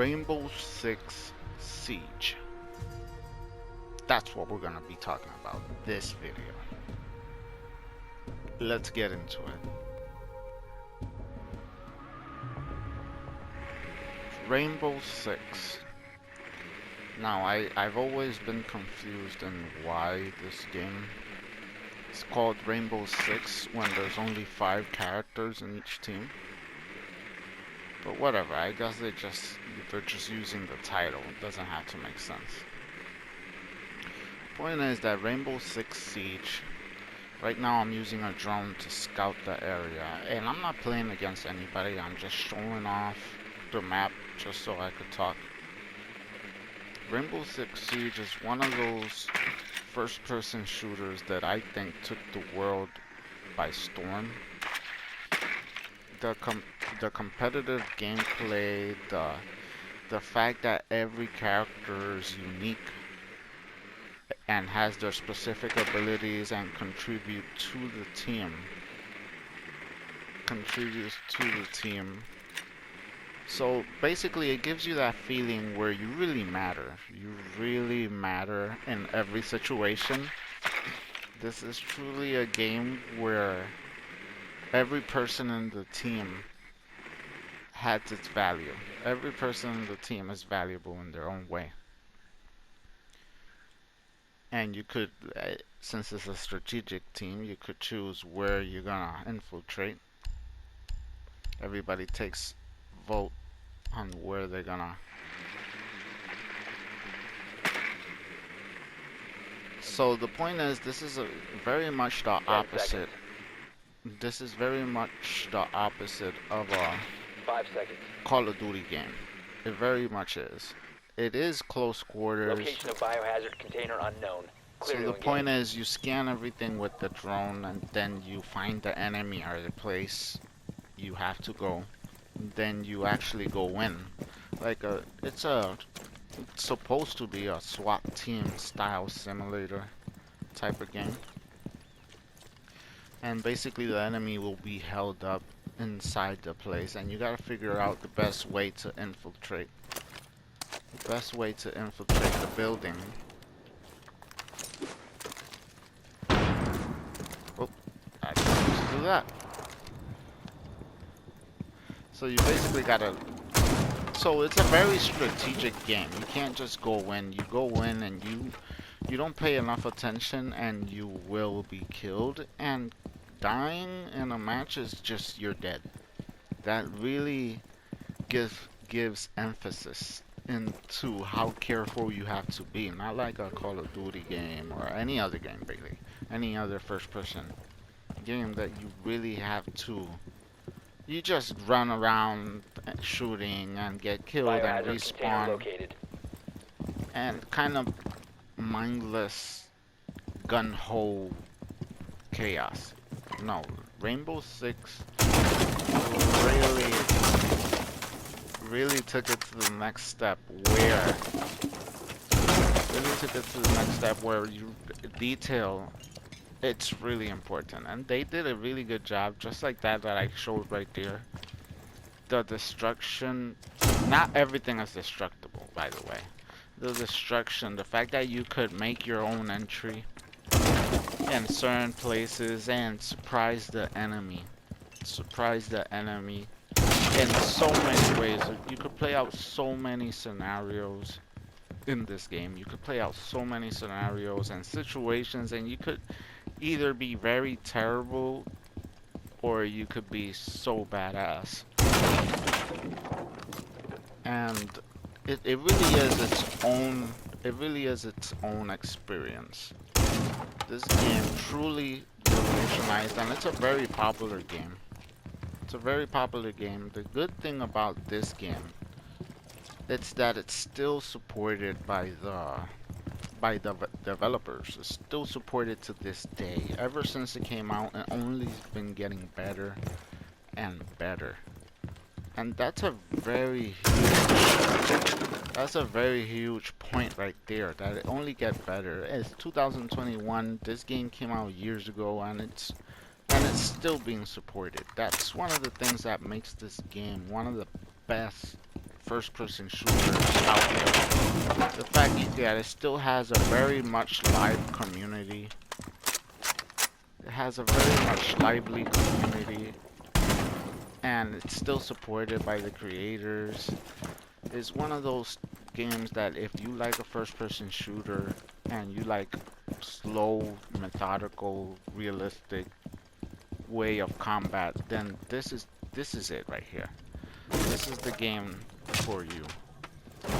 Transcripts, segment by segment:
Rainbow Six Siege. That's what we're gonna be talking about this video. Let's get into it. Rainbow Six. Now, I've always been confused in why this game is called Rainbow Six when there's only 5 characters in each team. But whatever, I guess they're just using the title. It doesn't have to make sense. Point is that Rainbow Six Siege, right now I'm using a drone to scout the area, and I'm not playing against anybody. I'm just showing off the map just so I could talk. Rainbow Six Siege is one of those first-person shooters that I think took the world by storm. The competitive gameplay, the fact that every character is unique and has their specific abilities and contributes to the team. So basically it gives you that feeling where you really matter. You really matter in every situation. This is truly a game where every person in the team has its value. Every person in the team is valuable in their own way. And you could, since it's a strategic team, you could choose where you're gonna infiltrate. Everybody takes vote on where they're gonna. So the point is, this is very much the opposite. This is very much the opposite of a 5 seconds. Call of Duty game. It very much is. It is close quarters. Location of biohazard container unknown. Clear So to the point engage. is, you scan everything with the drone, and then you find the enemy or the place you have to go. And then you actually go in. Like it's supposed to be a SWAT team style simulator type of game. And basically the enemy will be held up inside the place, and you gotta figure out the best way to infiltrate. The best way to infiltrate the building. Oh, I didn't supposed to do that. So you basically gotta. So it's a very strategic game. You can't just go in. You go in and you don't pay enough attention, and you will be killed. And dying in a match is just you're dead. That really gives emphasis into how careful you have to be. Not like a Call of Duty game or any other game, really. Any other first-person game that you really have to. You just run around shooting and get killed and Biohazard container respawn. located. And kind of mindless gun-ho chaos. No, Rainbow Six really took it to the next step where you detail. It's really important, and they did a really good job, just like that I showed right there. The destruction, not everything is destructible, by the way. The destruction, the fact that you could make your own entry in certain places and surprise the enemy in so many ways. You could play out so many scenarios in this game. You could play out so many scenarios and situations, and you could either be very terrible or you could be so badass. And it really is its own experience. This game truly revolutionized, and it's a very popular game. The good thing about this game, it's that it's still supported by the developers. It's still supported to this day. Ever since it came out, it only been getting better and better. And that's a very huge point right there, that it only gets better. It's 2021. This game came out years ago, and it's still being supported. That's one of the things that makes this game one of the best first-person shooters out there. The fact that it still has a very much live community. It has a very much lively community, and it's still supported by the creators. It's one of those games that if you like a first-person shooter and you like slow, methodical, realistic way of combat, then this is it right here. This is the game for you.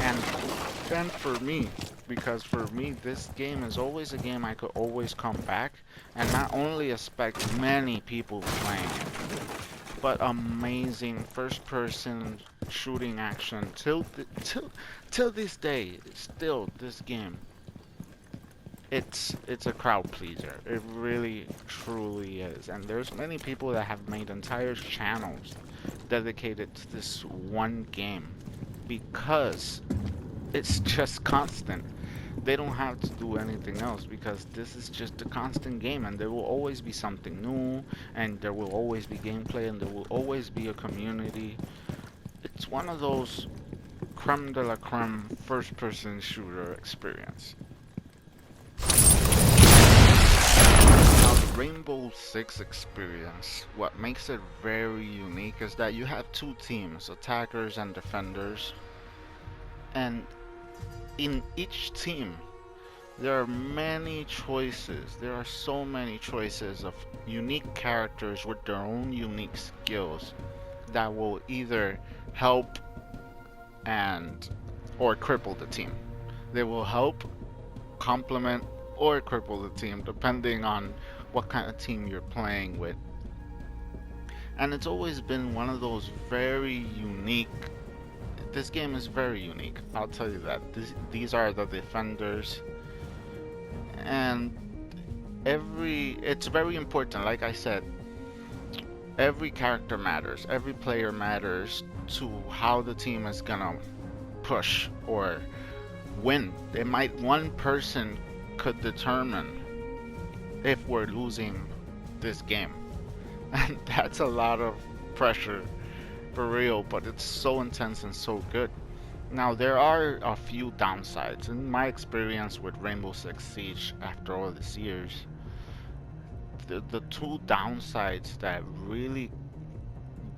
And then for me, because for me this game is always a game I could always come back and not only expect many people playing it, but amazing first-person shooting action till this day. Still, this game, it's a crowd pleaser. It really truly is. And there's many people that have made entire channels dedicated to this one game because it's just constant. They don't have to do anything else because this is just a constant game, and there will always be something new, and there will always be gameplay, and there will always be a community. It's one of those creme de la creme first-person shooter experience. Now, the Rainbow Six experience, what makes it very unique is that you have two teams, attackers and defenders, and in each team there are many choices. There are so many choices of unique characters with their own unique skills that will either help and or cripple the team. They will help, complement, or cripple the team depending on what kind of team you're playing with. And it's always been one of those very unique. This game is very unique, I'll tell you that. These are the defenders, and it's very important. Like I said, every character matters, every player matters to how the team is gonna push or win. One person could determine if we're losing this game, and that's a lot of pressure. For real, but it's so intense and so good. Now, there are a few downsides. In my experience with Rainbow Six Siege after all these years, the two downsides that really,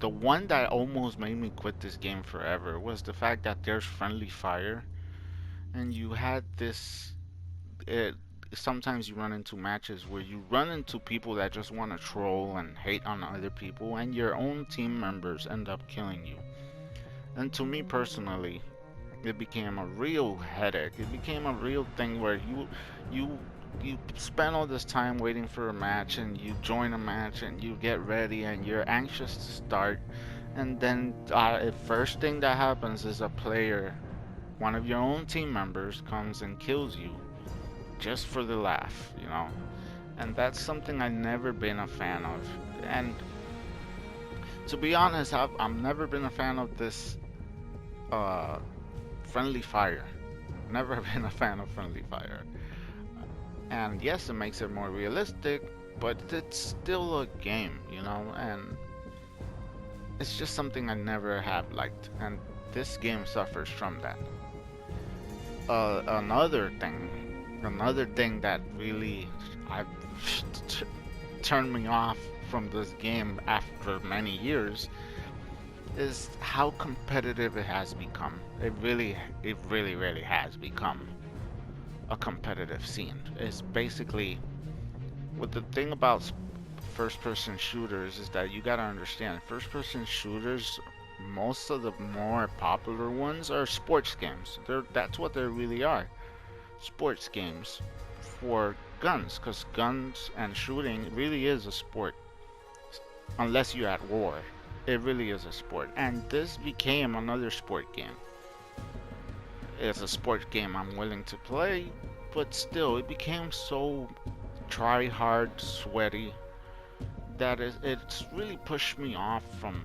the one that almost made me quit this game forever was the fact that there's friendly fire, and you had this, sometimes you run into matches where you run into people that just want to troll and hate on other people, and your own team members end up killing you. And to me personally, it became a real headache. It became a real thing where you spend all this time waiting for a match, and you join a match and you get ready and you're anxious to start, and then the first thing that happens is a player, one of your own team members, comes and kills you just for the laugh, you know. And that's something I've never been a fan of. And to be honest, I've never been a fan of this friendly fire. Never been a fan of friendly fire. And yes, it makes it more realistic, but it's still a game, you know, and it's just something I never have liked, and this game suffers from that. Another thing that really turned me off from this game after many years is how competitive it has become. It really has become a competitive scene. It's basically, what the thing about first-person shooters is that you gotta understand, first-person shooters, most of the more popular ones are sports games. That's what they really are. Sports games for guns, because guns and shooting really is a sport. Unless you're at war, it really is a sport. And this became another sport game. It's a sport game I'm willing to play, but still, it became so try hard, sweaty, that it's really pushed me off from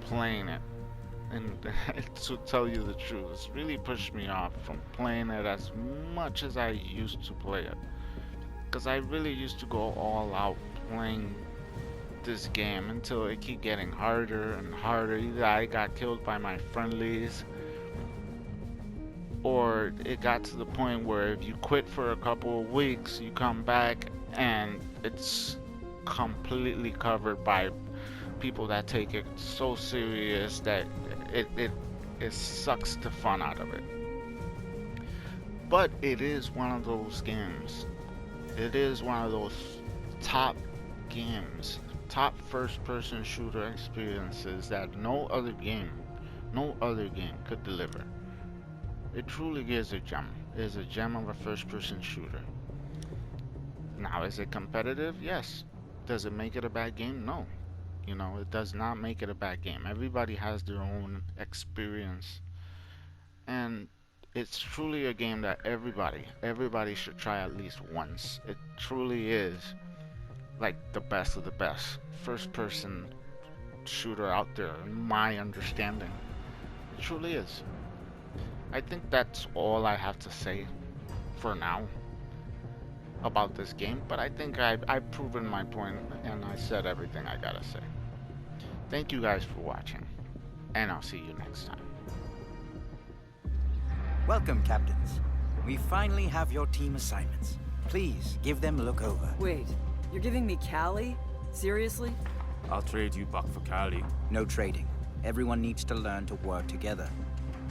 playing it. And to tell you the truth, it's really pushed me off from playing it as much as I used to play it. Because I really used to go all out playing this game until it keep getting harder and harder. Either I got killed by my friendlies, or it got to the point where if you quit for a couple of weeks, you come back and it's completely covered by people that take it so serious that it sucks the fun out of it. But it is one of those games. It is one of those top games, top first-person shooter experiences that no other game could deliver. It truly is a gem. It is a gem of a first-person shooter. Now, is it competitive? Yes. Does it make it a bad game? No. You know, it does not make it a bad game. Everybody has their own experience. And it's truly a game that everybody should try at least once. It truly is like the best of the best first-person shooter out there, in my understanding. It truly is. I think that's all I have to say for now about this game, but I think I've proven my point and I said everything I gotta say. Thank you guys for watching, and I'll see you next time. Welcome, Captains. We finally have your team assignments. Please give them a look over. Wait, you're giving me Callie? Seriously? I'll trade you Buck for Cali. No trading. Everyone needs to learn to work together.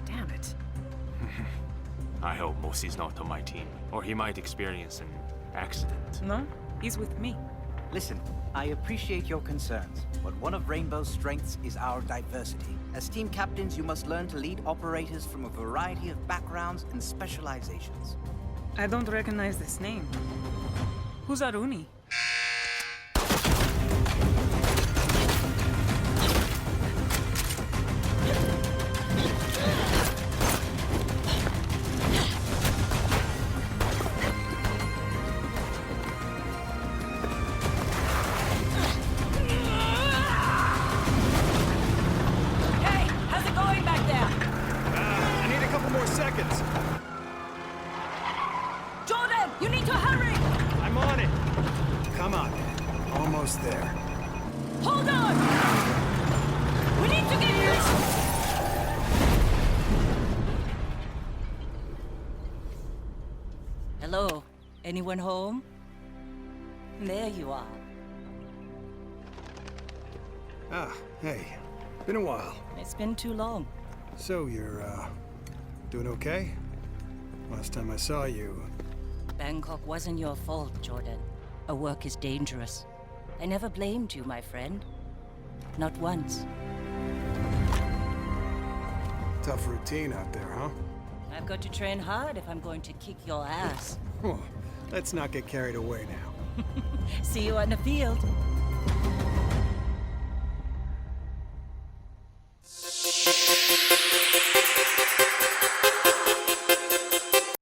Damn it. I hope Mosey's not on my team, or he might experience an accident. No, he's with me. Listen, I appreciate your concerns, but one of Rainbow's strengths is our diversity. As team captains, you must learn to lead operators from a variety of backgrounds and specializations. I don't recognize this name. Who's Aruni? Come on. Almost there. Hold on! We need to get this! Hello? Anyone home? There you are. Ah, hey. Been a while. It's been too long. So you're, doing okay? Last time I saw you... Bangkok wasn't your fault, Jordan. Our work is dangerous. I never blamed you, my friend. Not once. Tough routine out there, huh? I've got to train hard if I'm going to kick your ass. Well, let's not get carried away now. See you on the field.